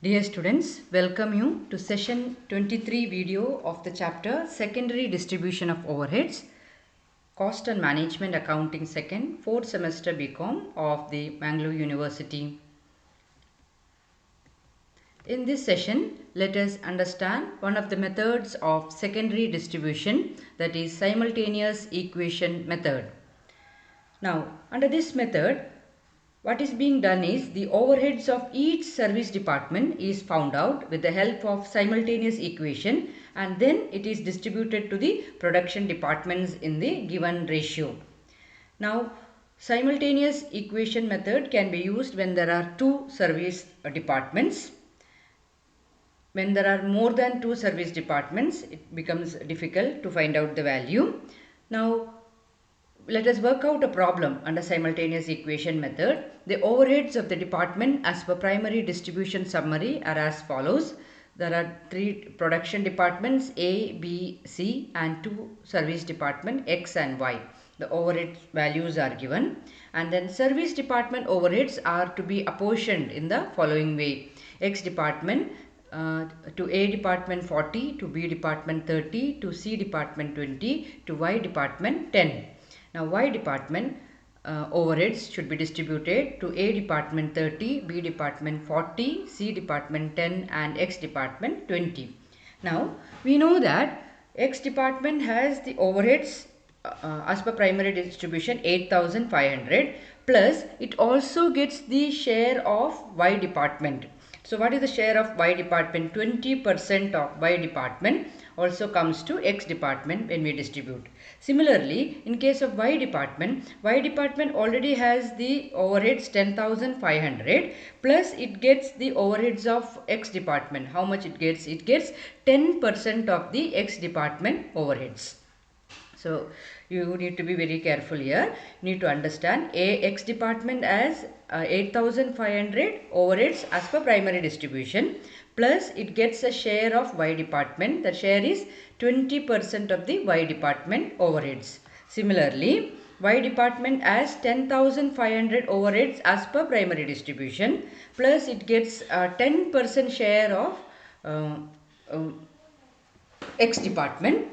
Dear students, welcome you to session 23 video of the chapter Secondary Distribution of Overheads, Cost and Management Accounting Second, 4th semester BCom of the Bangalore University. In this session, let us understand one of the methods of secondary distribution, that is simultaneous equation method. Now, under this method, what is being done is the overheads of each service department is found out with the help of simultaneous equation, and then it is distributed to the production departments in the given ratio. Now, simultaneous equation method can be used when there are two service departments. When there are more than two service departments, it becomes difficult to find out the value. Now, let us work out a problem under simultaneous equation method. The overheads of the department as per primary distribution summary are as follows. There are three production departments A, B, C and two service department X and Y. The overhead values are given, and then service department overheads are to be apportioned in the following way. X department to A department 40, to B department 30, to C department 20, to Y department 10. Now, Y department overheads should be distributed to A department 30, B department 40, C department 10 and X department 20. Now, we know that X department has the overheads as per primary distribution 8,500, plus it also gets the share of Y department. So, what is the share of Y department? 20% of Y department also comes to X department when we distribute. Similarly, in case of Y department already has the overheads 10,500, plus it gets the overheads of X department. How much it gets? It gets 10% of the X department overheads. So, you need to be very careful here. You need to understand X department as 8,500 overheads as per primary distribution, plus it gets a share of Y department. The share is 20% of the Y department overheads. Similarly, Y department as 10,500 overheads as per primary distribution, plus it gets a 10% share of X department.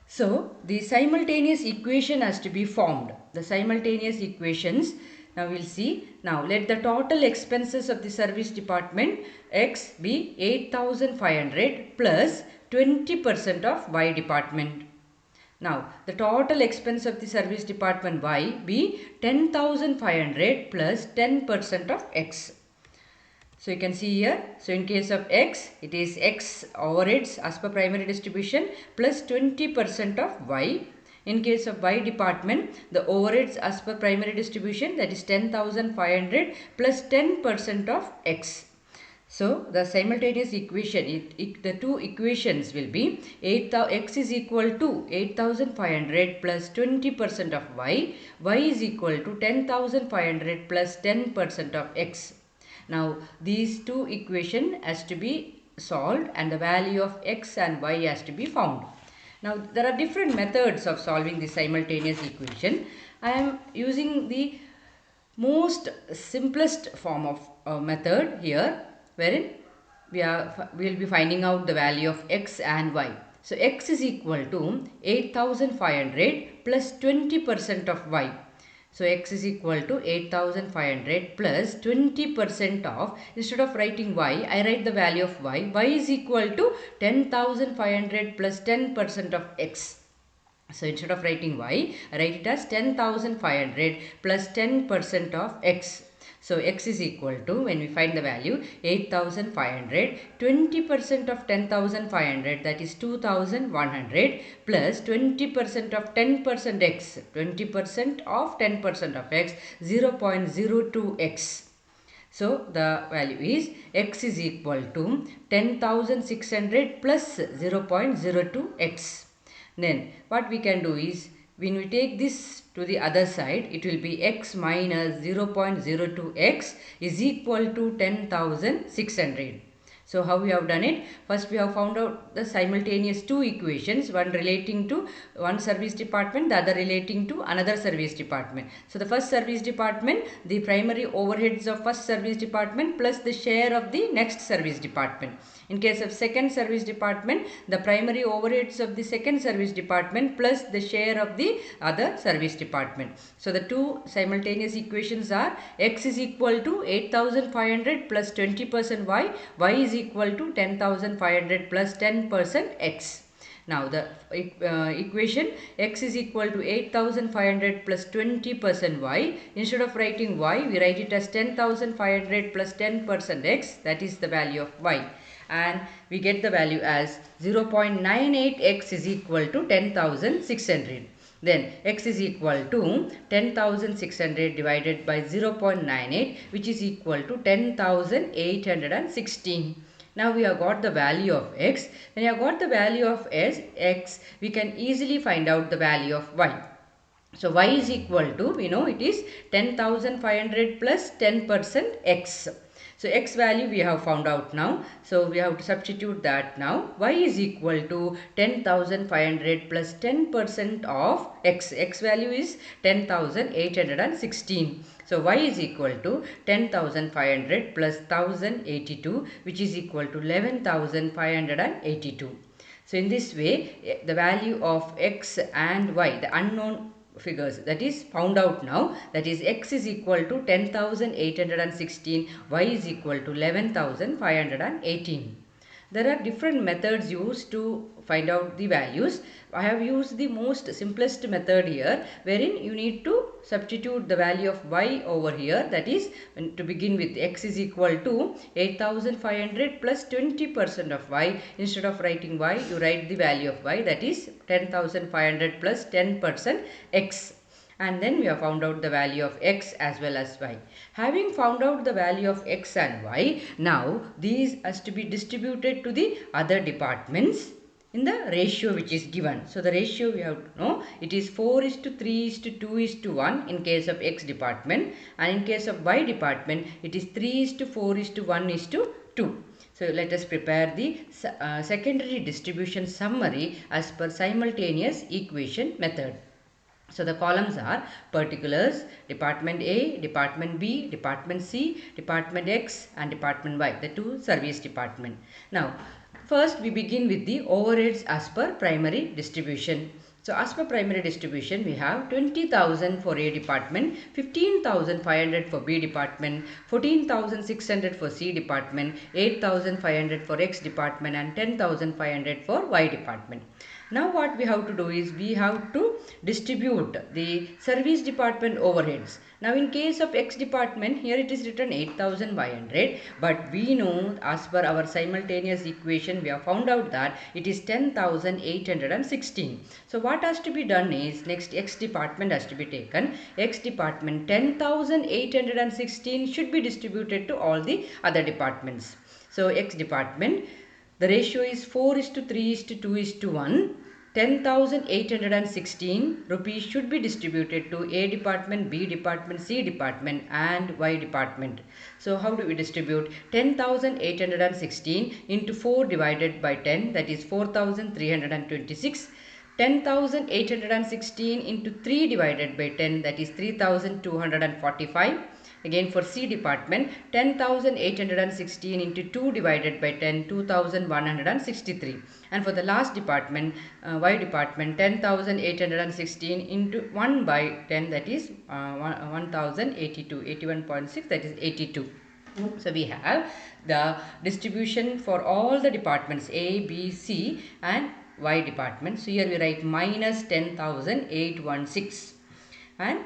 So, the simultaneous equation has to be formed. The simultaneous equations, now we will see. Now, let the total expenses of the service department X be 8,500 plus 20% of Y department. Now, the total expense of the service department Y be 10,500 plus 10% of X. So, you can see here, so in case of X, it is X overheads as per primary distribution plus 20% of Y. In case of Y department, the overheads as per primary distribution, that is 10,500 plus 10% of X. So, the simultaneous equation, the two equations will be X is equal to 8,500 plus 20% of Y. Y is equal to 10,500 plus 10% of X. Now, these two equations has to be solved and the value of X and Y has to be found. Now, there are different methods of solving the simultaneous equation. I am using the most simplest form of method here, wherein we will be finding out the value of X and Y. So, X is equal to 8,500 plus 20% of Y. So, X is equal to 8,500 plus 20% of, instead of writing Y, I write the value of Y. Y is equal to 10,500 plus 10% of X. So, instead of writing Y, I write it as 10,500 plus 10% of X. So, X is equal to, when we find the value, 8,500, 20% of 10,500, that is 2,100 plus 20% of 10% X, 20% of 10% of X, 0.02X. So, the value is X is equal to 10,600 plus 0.02X. Then, what we can do is, when we take this to the other side, it will be X minus 0.02X is equal to 10,600. So how we have done it? First we have found out the simultaneous two equations, one relating to one service department, the other relating to another service department. So the first service department, the primary overheads of first service department plus the share of the next service department. In case of second service department, the primary overheads of the second service department plus the share of the other service department. So the two simultaneous equations are x is equal to 8500 plus 20% y is equal to 10,500 plus 10% x. Now the equation x is equal to 8500 plus 20% y. Instead of writing y, we write it as 10,500 plus 10% x, that is the value of y. And we get the value as 0.98x is equal to 10,600. Then x is equal to 10,600 divided by 0.98, which is equal to 10,816. Now we have got the value of x. When you have got the value of x, we can easily find out the value of y. So y is equal to, we know it is 10,500 plus 10% x. So x value we have found out now. So we have to substitute that now. Y is equal to 10,500 plus 10% of x. X value is 10,816. So y is equal to 10,500 plus 1,082, which is equal to 11,582. So in this way, the value of x and y, the unknown figures, that is found out now, that is x is equal to 10,816, y is equal to 11,518. There are different methods used to find out the values. I have used the most simplest method here, wherein you need to substitute the value of y over here. That is, to begin with, x is equal to 8500 plus 20% of y. Instead of writing y, you write the value of y, that is 10,500 plus 10% x. And then we have found out the value of x as well as y. Having found out the value of x and y, now these has to be distributed to the other departments in the ratio which is given. So the ratio we have to know, it is 4:3:2:1 in case of x department, and in case of y department it is 3:4:1:2. So let us prepare the secondary distribution summary as per simultaneous equation method. So the columns are particulars, department A, department B, department C, department X and department Y, the two service department. Now first we begin with the overheads as per primary distribution. So as per primary distribution, we have 20,000 for A department, 15,500 for B department, 14,600 for C department, 8,500 for X department and 10,500 for Y department. Now what we have to do is we have to distribute the service department overheads. Now in case of X department, here it is written 8,500, but we know as per our simultaneous equation we have found out that it is 10,816. So what has to be done is, next X department has to be taken. X department 10,816 should be distributed to all the other departments. So X department, the ratio is 4:3:2:1. 10,816 rupees should be distributed to A department, B department, C department and Y department. So how do we distribute? 10,816 into 4 divided by 10, that is 4,326. 10,816 into 3 divided by 10, that is 3,245. Again for C department, 10,816 into 2 divided by 10, 2,163. And for the last department, Y department, 10,816 into 1 by 10, that is 1,082, 81.6, that is 82. So we have the distribution for all the departments A, B, C and Y department. So here we write minus 10,816. And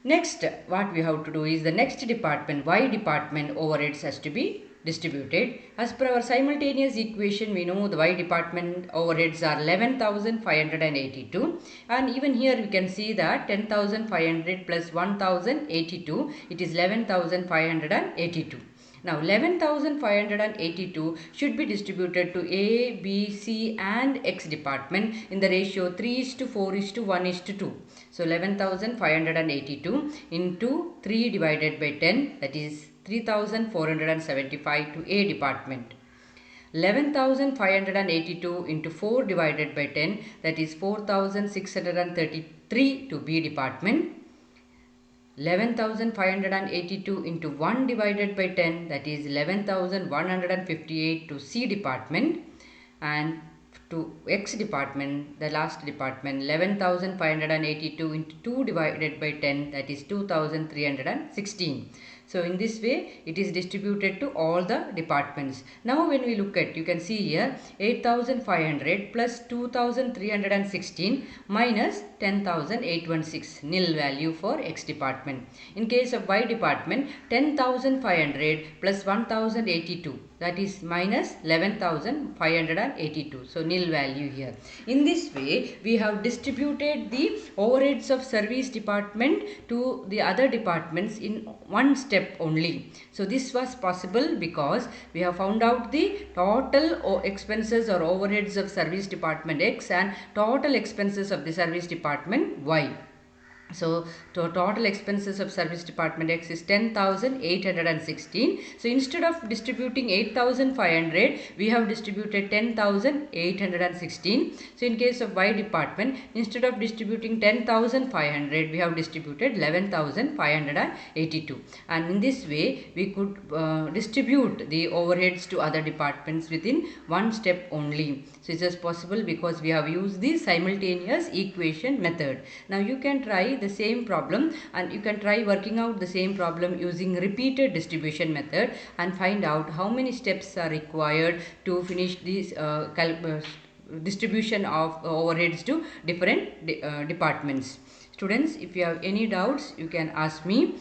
next what we have to do is the next department, Y department overheads has to be distributed. As per our simultaneous equation, we know the Y department overheads are 11,582, and even here we can see that 10,500 plus 1,082, it is 11,582. Now 11,582 should be distributed to A, B, C and X department in the ratio 3:4:1:2. So 11,582 into 3 divided by 10, that is 3,475 to A department. 11,582 into 4 divided by 10, that is 4,633 to B department. 11,582 into 1 divided by 10, that is 11,158 to C department. And to X department, the last department, 11,582 into 2 divided by 10, that is 2,316. So in this way it is distributed to all the departments. Now when we look at, you can see here 8,500 plus 2,316 minus 10,816, nil value for X department. In case of Y department, 10,500 plus 1,082, that is minus 11,582, so nil value here. In this way we have distributed the overheads of service department to the other departments in one step only. So this was possible because we have found out the total expenses or overheads of service department X and total expenses of the service department Y. So total expenses of service department X is 10,816. So instead of distributing 8,500, we have distributed 10,816. So in case of Y department, instead of distributing 10,500, we have distributed 11,582. And in this way, we could distribute the overheads to other departments within one step only. So it is possible because we have used the simultaneous equation method. Now you can try the same problem and you can try working out the same problem using repeated distribution method and find out how many steps are required to finish this distribution of overheads to different departments. Students, if you have any doubts, you can ask me.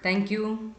Thank you.